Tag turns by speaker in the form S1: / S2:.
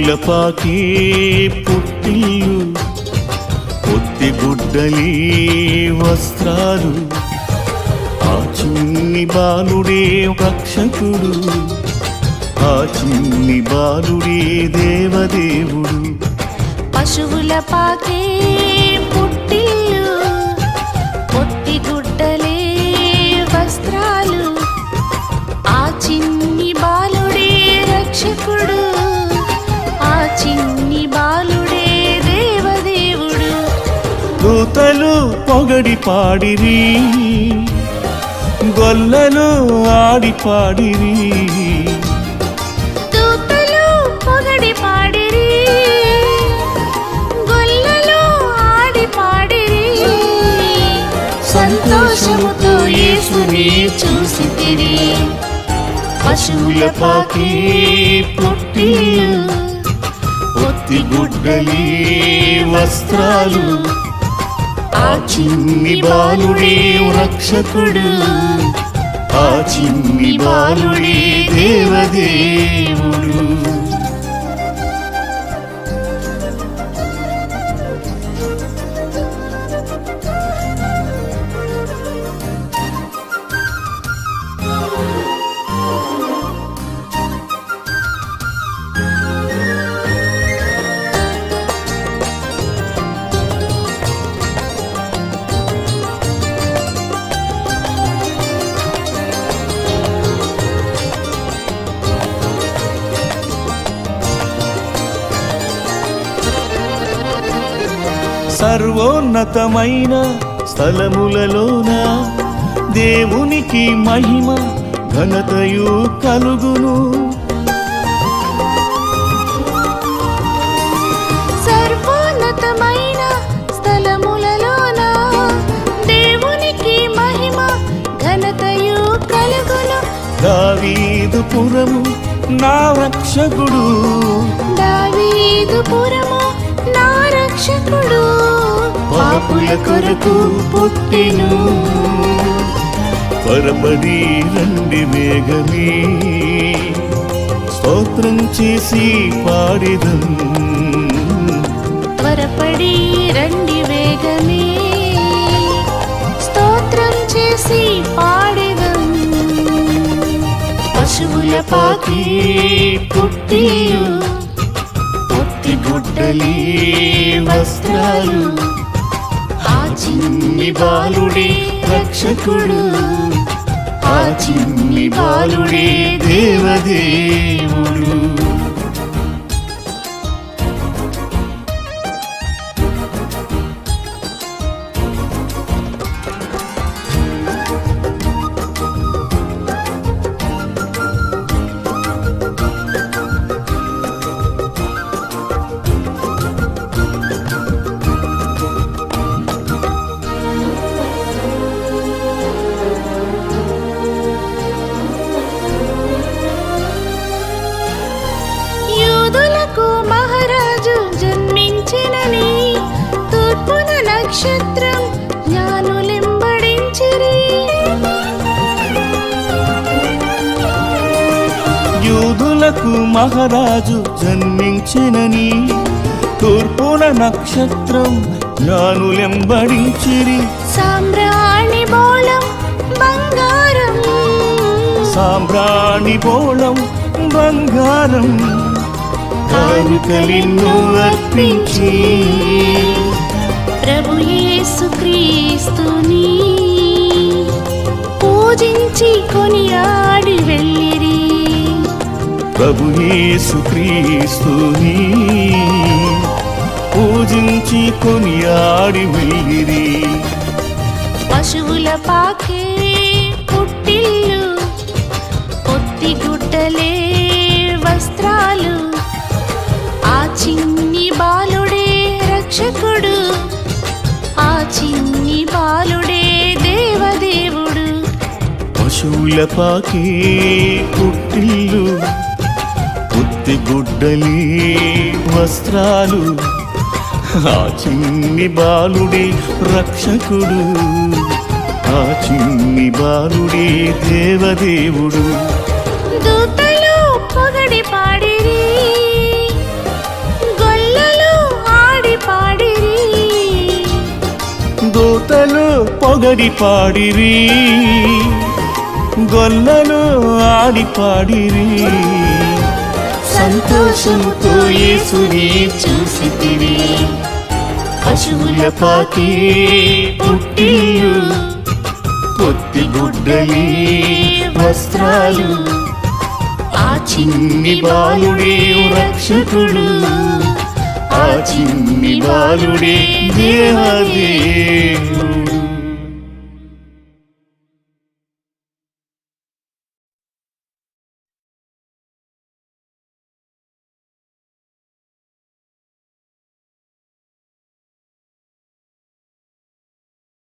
S1: పశువులపాకే పుట్టిల్లు, పొత్తి గుడ్డలే వస్త్రాలు, ఆ చిన్ని బాలుడే రక్షకుడు, ఆ చిన్ని బాలుడే దేవదేవుడు.
S2: పశువులపాకే పుట్టిల్లు, పొత్తి గుడ్డలే వస్త్రాలు, ఆ చిన్ని బాలుడే రక్షకుడు, ఆ చిన్ని బాలుడే దేవదేవుడు.
S1: దూతలు పొగడి పాడిరి, గొల్లలు ఆడి పాడిరి,
S2: దూతలు పొగడి పాడిరి, గొల్లలు ఆడి పాడిరి, సంతోషముతో యేసుని చూసితిరి.
S1: పశువులపాకే పుట్టిల్లు, పొత్తి గుడ్డలే వస్త్రాలు, ఆ చిన్ని బాలుడే రక్షకుడు, ఆ చిన్ని బాలుడే దేవదేవుడు. సర్వోన్నతమైన స్థలములలోన దేవునికి మహిమ ఘనతయు కలుగును.
S2: సర్వోన్నతమైన స్థలములలోన దేవునికి మహిమ ఘనతయు కలుగును.
S1: దావీదుపురము నా రక్షకుడు,
S2: దావీదుపురము నా రక్షకుడు,
S1: పాపుల కొరకు పుట్టెను. త్వరపడి రండి వేగమే, స్తోత్రం చేసి పాడిదం.
S2: త్వరపడి రండి వేగమే, స్తోత్రం చేసి పాడిదం.
S1: పశువులపాకే పుట్టిల్లు, పొత్తి గుడ్డలే వస్త్రాలు, ఆ చిన్ని బాలుడే రక్షకుడు, ఆ చిన్ని బాలుడే దేవదేవుడు.
S2: నక్షత్రం జ్ఞానులెంబడించిరి.
S1: యూదులకు మహారాజు జన్మించినని తూర్పున నక్షత్రం జ్ఞానులెంబడించిరి.
S2: సాంబ్రాణి బోళం బంగారం,
S1: సాంబ్రాణి బోళం బంగారం, కానుకలిన్ను అర్పించి
S2: ప్రభు యేసుక్రీస్తుని పూజించి కొనియాడి వెళ్ళిరి.
S1: ప్రభు యేసుక్రీస్తుని పూజించి కొనియాడి వెళ్ళిరి.
S2: పశువులపాకే పుట్టిల్లు, పొత్తి గుడ్డలే వస్త్రాలు, ఆ చిన్ని బాలుడే రక్షకుడు, ఆ చిన్ని బాలుడే దేవదేవుడు.
S1: పశువులపాకే పుట్టిల్లు, పొత్తి గుడ్డలే వస్త్రాలు, ఆ చిన్ని బాలుడే రక్షకుడు, ఆ చిన్ని బాలుడే దేవదేవుడు.
S2: దూతలు పొగడి పాడిరి,
S1: దూతలు పొగడి పాడిరి, గొల్లలు ఆడి పాడిరి, సంతోషముతో యేసుని చూసితిరి. పశువుల పాకే పుట్టిల్లు, పొత్తి గుడ్డలే వస్త్రాలు, ఆ చిన్ని బాలుడే రక్షకుడు, ఆ చిన్ని బాలుడే దేవదేవుడు.